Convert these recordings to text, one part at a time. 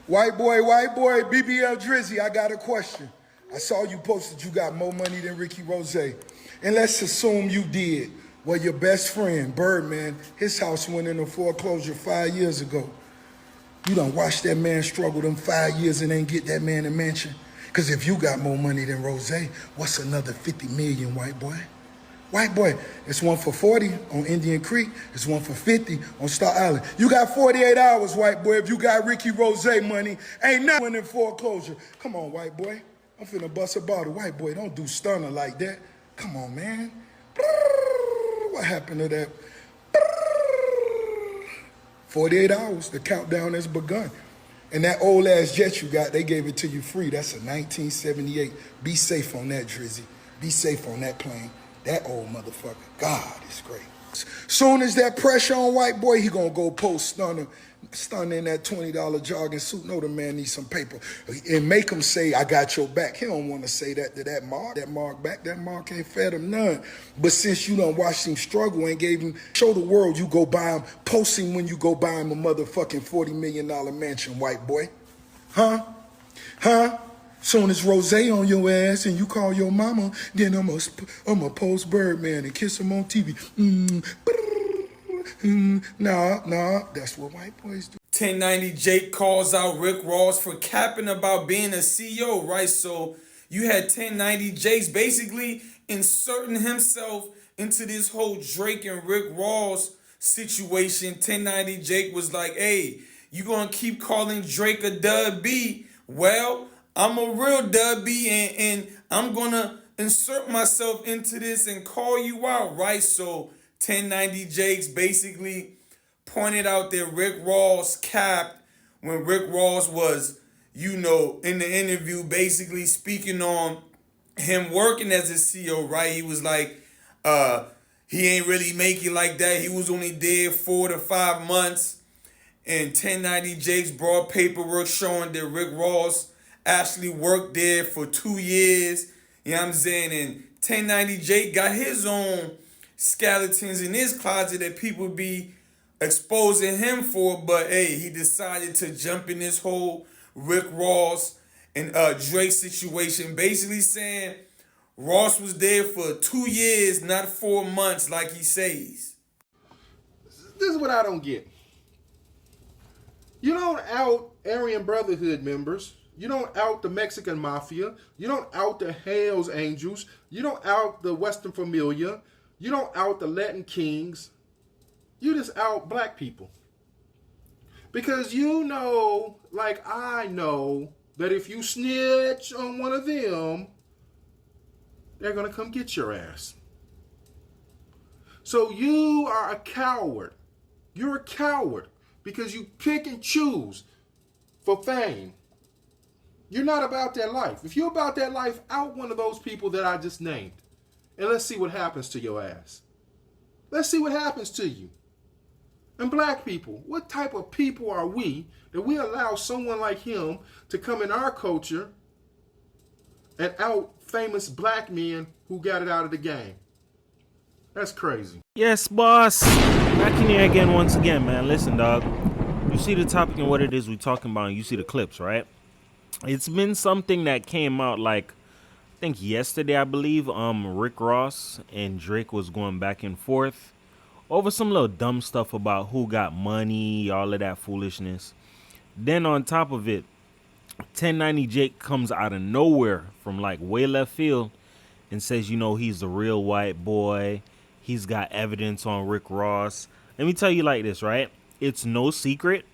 White boy, BBL Drizzy, I got a question. I saw you posted you got more money than Ricky Rose. And let's assume you did. Well, your best friend, Birdman, his house went into foreclosure 5 years ago. You done watch that man struggle them 5 years and ain't get that man a mansion? Because if you got more money than Rose, what's another 50 million, white boy? White boy, it's one for 40 on Indian Creek. It's one for 50 on Star Island. You got 48 hours, white boy. If you got Ricky Rose money, ain't nothing in foreclosure. Come on, white boy. I'm finna bust a bottle. White boy, don't do stunner like that. Come on, man. What happened to that? 48 hours, the countdown has begun. And that old ass jet you got, they gave it to you free. That's a 1978. Be safe on that, Drizzy. Be safe on that plane. That old motherfucker, God, is great. Soon as that pressure on white boy, he gonna go post stunner in that $20 jogging suit. No, the man needs some paper. And make him say, I got your back. He don't want to say that to that Mark. That Mark back, that Mark ain't fed him none. But since you done watched him struggle and gave him, show the world you go buy him, post him when you go buy him a motherfucking $40 million mansion, white boy. Huh? Soon as Rose on your ass and you call your mama, then I'ma post Birdman and kiss him on TV. Nah, that's what white boys do. 1090 Jake calls out Rick Ross for capping about being a CEO, right? So you had 1090 Jake's basically inserting himself into this whole Drake and Rick Ross situation. 1090 Jake was like, hey, you gonna keep calling Drake a dub B? Well, I'm a real dub B and I'm gonna insert myself into this and call you out, right? So 1090 Jakes basically pointed out that Rick Ross capped when Rick Ross was, in the interview basically speaking on him working as a CEO, right? He was like, he ain't really making like that. He was only there 4 to 5 months. And 1090 Jakes brought paperwork showing that Rick Ross actually worked there for 2 years. You know what I'm saying? And 1090 Jake got his own skeletons in his closet that people be exposing him for. But hey, he decided to jump in this whole Rick Ross and Drake situation, basically saying Ross was there for 2 years, not 4 months like he says. This is what I don't get. You don't out Aryan Brotherhood members. You don't out the Mexican Mafia. You don't out the Hells Angels. You don't out the Western Familia. You don't out the Latin Kings. You just out black people. Because you know, like I know, that if you snitch on one of them, they're going to come get your ass. So you are a coward. You're a coward because you pick and choose for fame. You're not about that life. If you're about that life, out one of those people that I just named. And let's see what happens to your ass. Let's see what happens to you. And black people, what type of people are we that we allow someone like him to come in our culture and out famous black men who got it out of the game? That's crazy. Yes, boss. Back in here again once again, man. Listen, dog. You see the topic and what it is we talking about, and you see the clips, right? It's been something that came out like, I think yesterday, I believe. Rick Ross and Drake was going back and forth over some little dumb stuff about who got money, all of that foolishness. Then on top of it, 1090 Jake comes out of nowhere from like way left field and says, he's the real white boy. He's got evidence on Rick Ross. Let me tell you like this, right? It's no secret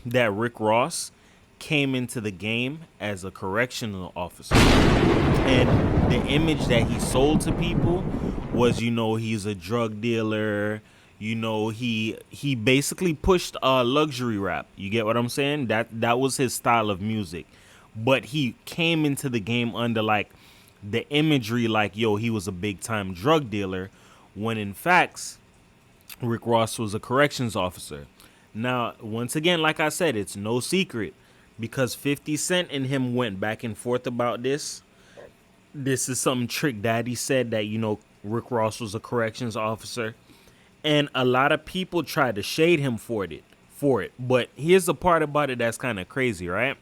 that Rick Ross came into the game as a correctional officer. And the image that he sold to people was, he's a drug dealer. He basically pushed luxury rap. You get what I'm saying? That was his style of music. But he came into the game under like the imagery like, he was a big time drug dealer, when in fact Rick Ross was a corrections officer. Now, once again, like I said, it's no secret because 50 Cent and him went back and forth about this. This is something Trick Daddy said, that, Rick Ross was a corrections officer. And a lot of people tried to shade him for for it. But here's the part about it that's kind of crazy, right?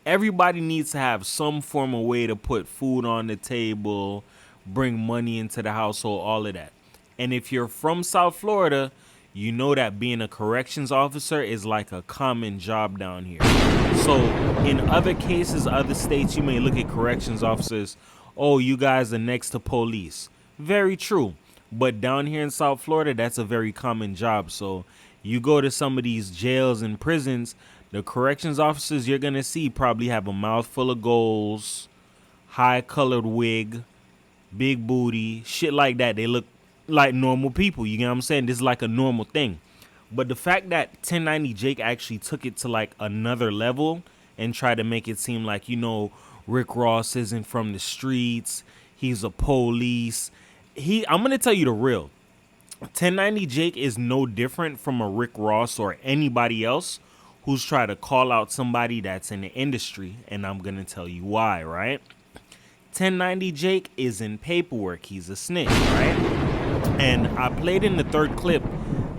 Everybody needs to have some form of way to put food on the table, bring money into the household, all of that. And if you're from South Florida, you know that being a corrections officer is like a common job down here. So in other cases, other states, you may look at corrections officers, oh, you guys are next to police. Very true. But down here in South Florida, that's a very common job. So you go to some of these jails and prisons, the corrections officers you're going to see probably have a mouthful of goals, high colored wig, big booty, shit like that. They look like normal people. You know what I'm saying? This is like a normal thing. But the fact that 1090 Jake actually took it to like another level and tried to make it seem like, you know, Rick Ross isn't from the streets. He's a police. I'm going to tell you the real. 1090 Jake is no different from a Rick Ross or anybody else who's trying to call out somebody that's in the industry, and I'm going to tell you why, right? 1090 Jake is in paperwork. He's a snitch, right? And I played in the third clip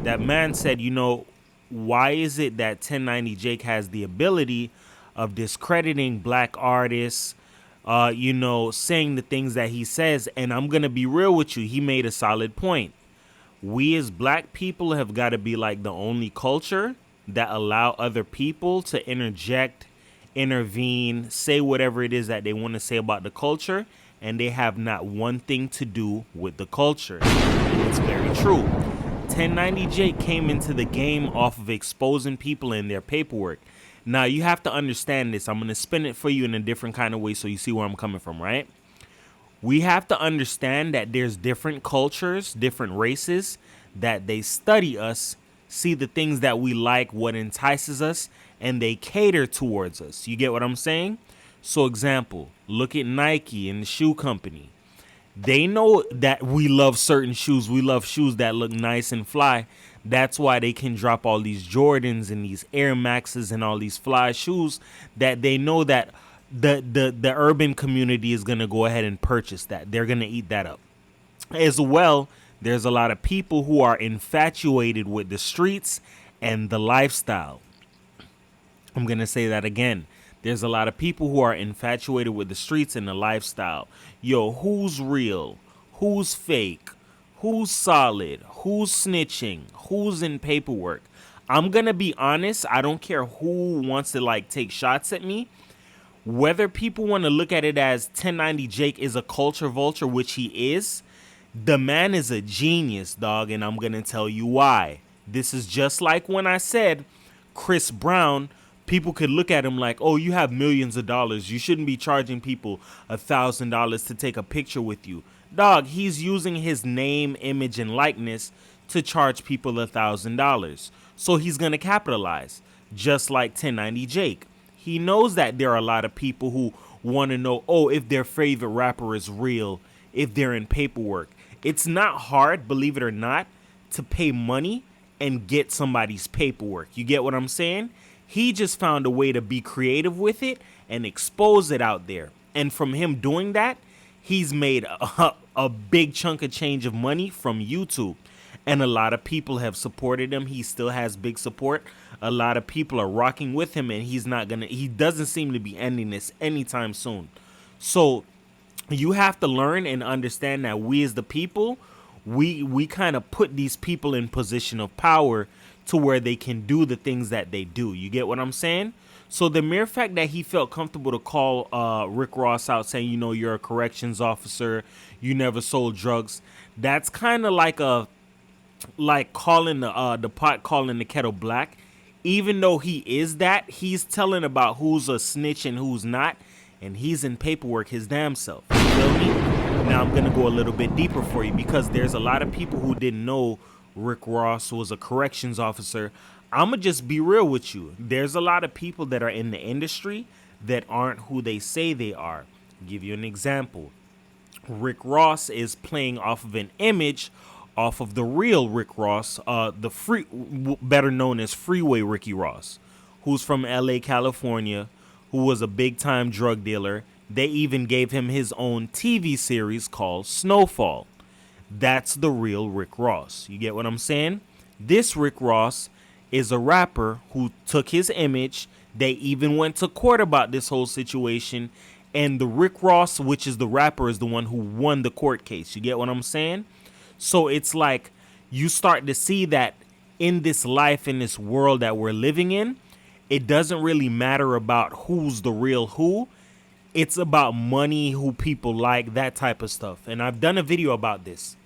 that man said, you know, why is it that 1090 Jake has the ability of discrediting black artists, you know, saying the things that he says? And I'm going to be real with you. He made a solid point. We as black people have got to be like the only culture that allow other people to interject, intervene, say whatever it is that they want to say about the culture, and they have not one thing to do with the culture. And it's very true. 1090 Jake came into the game off of exposing people in their paperwork. Now, you have to understand this. I'm going to spin it for you in a different kind of way so you see where I'm coming from, right? We have to understand that there's different cultures, different races, that they study us, see the things that we like, what entices us, and they cater towards us. You get what I'm saying? So example, look at Nike and the shoe company. They know that we love certain shoes. We love shoes that look nice and fly. That's why they can drop all these Jordans and these Air Maxes and all these fly shoes that they know that the urban community is going to go ahead and purchase that. They're going to eat that up. As well, there's a lot of people who are infatuated with the streets and the lifestyle. I'm going to say that again. There's a lot of people who are infatuated with the streets and the lifestyle. Yo, who's real? Who's fake? Who's solid? Who's snitching? Who's in paperwork? I'm going to be honest. I don't care who wants to like take shots at me. Whether people want to look at it as 1090 Jake is a culture vulture, which he is, the man is a genius, dog, and I'm going to tell you why. This is just like when I said Chris Brown, people could look at him like, oh, you have millions of dollars. You shouldn't be charging people $1,000 to take a picture with you. Dog, he's using his name, image, and likeness to charge people $1,000. So he's going to capitalize, just like 1090 Jake. He knows that there are a lot of people who want to know, oh, if their favorite rapper is real, if they're in paperwork. It's not hard, believe it or not, to pay money and get somebody's paperwork. You get what I'm saying? He just found a way to be creative with it and expose it out there. And from him doing that, he's made a big chunk of change of money from YouTube. And a lot of people have supported him. He still has big support. A lot of people are rocking with him, and he doesn't seem to be ending this anytime soon. So you have to learn and understand that we as the people, we kind of put these people in position of power to where they can do the things that they do. You get what I'm saying? So the mere fact that he felt comfortable to call Rick Ross out saying, you know, you're a corrections officer, you never sold drugs, that's kind of like calling the pot calling the kettle black. Even though he is that, he's telling about who's a snitch and who's not, and he's in paperwork his damn self. You feel me? Now I'm gonna go a little bit deeper for you, because there's a lot of people who didn't know Rick Ross was a corrections officer. I'ma just be real with you. There's a lot of people that are in the industry that aren't who they say they are. I'll give you an example. Rick Ross is playing off of an image off of the real Rick Ross, better known as Freeway Ricky Ross, who's from LA, California, who was a big time drug dealer. They even gave him his own TV series called Snowfall. That's the real Rick Ross. You get what I'm saying? This Rick Ross is a rapper who took his image. They even went to court about this whole situation. And the Rick Ross, which is the rapper, is the one who won the court case. You get what I'm saying? So it's like you start to see that in this life, in this world that we're living in, it doesn't really matter about who's the real who. It's about money, who people like, that type of stuff. And I've done a video about this.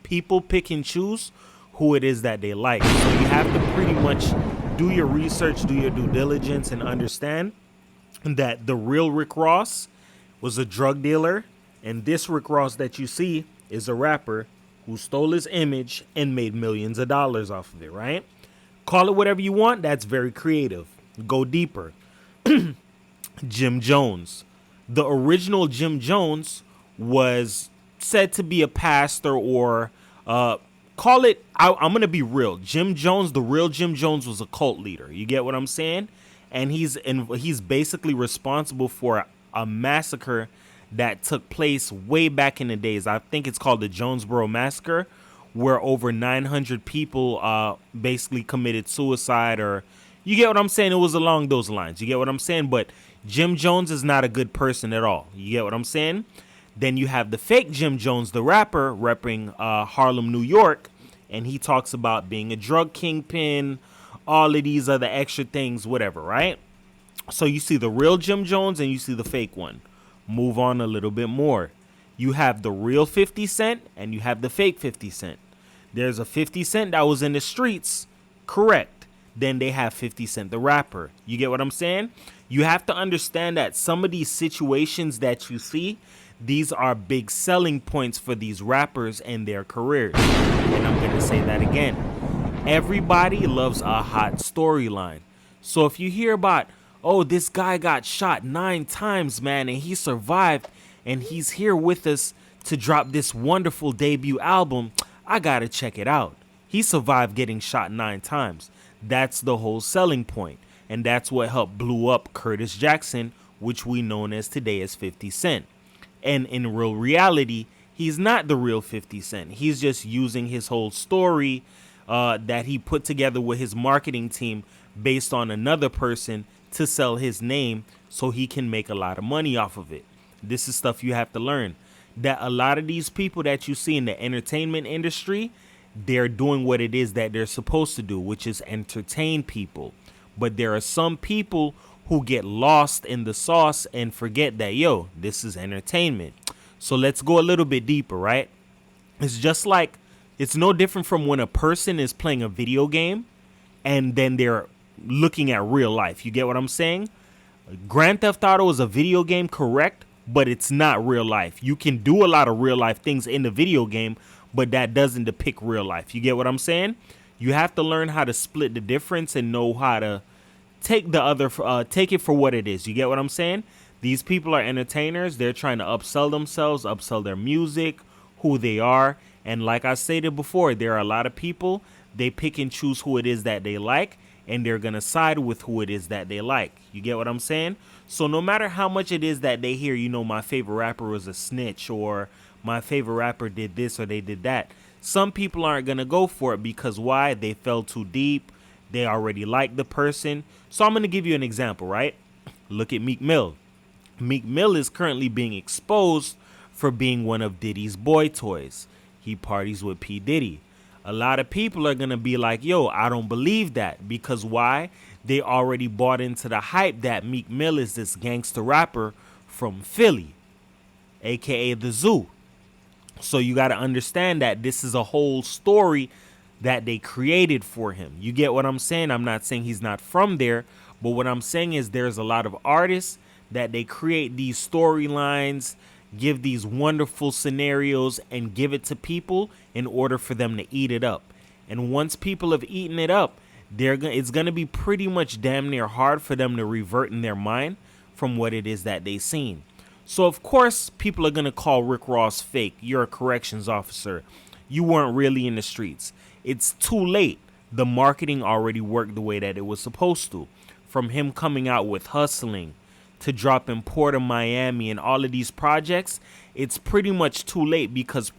People pick and choose who it is that they like. So you have to pretty much do your research, do your due diligence, and understand that the real Rick Ross was a drug dealer, and this Rick Ross that you see is a rapper who stole his image and made millions of dollars off of it, right? Call it whatever you want. That's very creative. Go deeper. Jim Jones. The original Jim Jones was said to be a pastor, or call it, I'm going to be real. Jim Jones, the real Jim Jones, was a cult leader. You get what I'm saying? And he's basically responsible for a massacre that took place way back in the days. I think it's called the Jonesboro Massacre, where over 900 people basically committed suicide, or you get what I'm saying? It was along those lines. You get what I'm saying? But Jim Jones is not a good person at all. You get what I'm saying? Then you have the fake Jim Jones, the rapper, repping Harlem, New York, and he talks about being a drug kingpin, all of these other extra things, whatever, right? So you see the real Jim Jones and you see the fake one. Move on a little bit more. You have the real 50 Cent and you have the fake 50 Cent. There's a 50 Cent that was in the streets, correct. Then they have 50 Cent, the rapper. You get what I'm saying? You have to understand that some of these situations that you see, these are big selling points for these rappers and their careers. And I'm going to say that again. Everybody loves a hot storyline. So if you hear about, oh, this guy got shot 9 times, man, and he survived, and he's here with us to drop this wonderful debut album, I gotta check it out. He survived getting shot 9 times. That's the whole selling point. And that's what helped blew up Curtis Jackson, which we know as today as 50 Cent. And in real reality, he's not the real 50 Cent. He's just using his whole story that he put together with his marketing team based on another person to sell his name so he can make a lot of money off of it. This is stuff you have to learn. That a lot of these people that you see in the entertainment industry, they're doing what it is that they're supposed to do, which is entertain people. But there are some people who get lost in the sauce and forget that, yo, this is entertainment. So let's go a little bit deeper, right? It's just like, it's no different from when a person is playing a video game and then they're looking at real life. You get what I'm saying? Grand Theft Auto is a video game, correct? But it's not real life. You can do a lot of real life things in the video game, but that doesn't depict real life. You get what I'm saying? You have to learn how to split the difference and know how to take the other, take it for what it is. You get what I'm saying? These people are entertainers. They're trying to upsell themselves, upsell their music, who they are. And like I stated before, there are a lot of people, they pick and choose who it is that they like, and they're going to side with who it is that they like. You get what I'm saying? So no matter how much it is that they hear, you know, my favorite rapper was a snitch, or my favorite rapper did this or they did that, some people aren't going to go for it because why? They fell too deep. They already like the person. So I'm going to give you an example, right? Look at Meek Mill. Meek Mill is currently being exposed for being one of Diddy's boy toys. He parties with P. Diddy. A lot of people are going to be like, yo, I don't believe that. Because why? They already bought into the hype that Meek Mill is this gangster rapper from Philly, a.k.a. the Zoo. So you got to understand that this is a whole story that they created for him. You get what I'm saying? I'm not saying he's not from there, but what I'm saying is there's a lot of artists that they create these storylines, give these wonderful scenarios, and give it to people in order for them to eat it up. And once people have eaten it up, it's going to be pretty much damn near hard for them to revert in their mind from what it is that they seen. So of course, people are going to call Rick Ross fake. You're a corrections officer. You weren't really in the streets. It's too late. The marketing already worked the way that it was supposed to. From him coming out with Hustling to dropping Port of Miami and all of these projects, it's pretty much too late because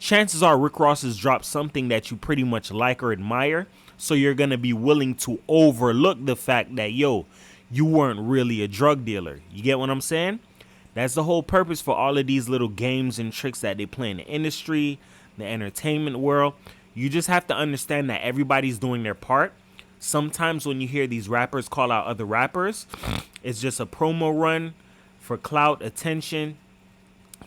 chances are Rick Ross has dropped something that you pretty much like or admire. So you're going to be willing to overlook the fact that, yo, you weren't really a drug dealer. You get what I'm saying? That's the whole purpose for all of these little games and tricks that they play in the industry, the entertainment world. You just have to understand that everybody's doing their part. Sometimes when you hear these rappers call out other rappers, it's just a promo run for clout, attention.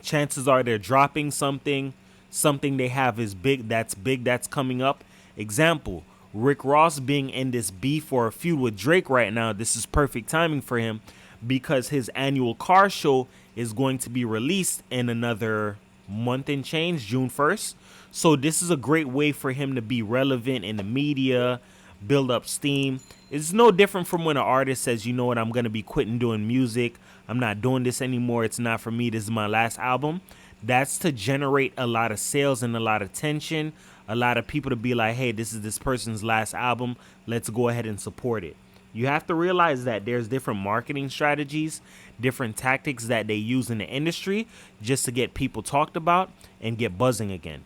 Chances are they're dropping something they have is big that's coming up. Example, Rick Ross being in this beef or a feud with Drake right now. This is perfect timing for him because his annual car show is going to be released in another month and change, June 1st. So this is a great way for him to be relevant in the media, build up steam. It's no different from when an artist says, you know what, I'm going to be quitting doing music. I'm not doing this anymore. It's not for me. This is my last album. That's to generate a lot of sales and a lot of attention. A lot of people to be like, hey, this is this person's last album. Let's go ahead and support it. You have to realize that there's different marketing strategies, different tactics that they use in the industry just to get people talked about and get buzzing again.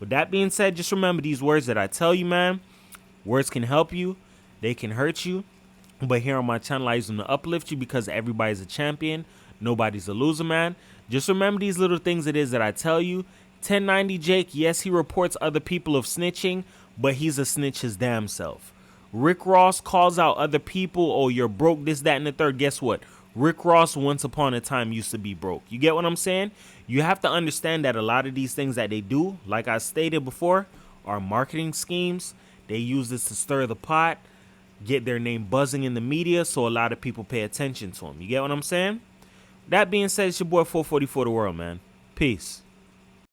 With that being said, just remember these words that I tell you, man. Words can help you. They can hurt you. But here on my channel, I use them to uplift you because everybody's a champion. Nobody's a loser, man. Just remember these little things it is that I tell you. 1090 Jake, yes, he reports other people of snitching, but he's a snitch his damn self. Rick Ross calls out other people, oh, you're broke, this, that, and the third. Guess what? Rick Ross once upon a time used to be broke. You get what I'm saying? You have to understand that a lot of these things that they do, like I stated before, are marketing schemes. They use this to stir the pot, get their name buzzing in the media, so a lot of people pay attention to them. You get what I'm saying? That being said, it's your boy 444 The World, man. Peace.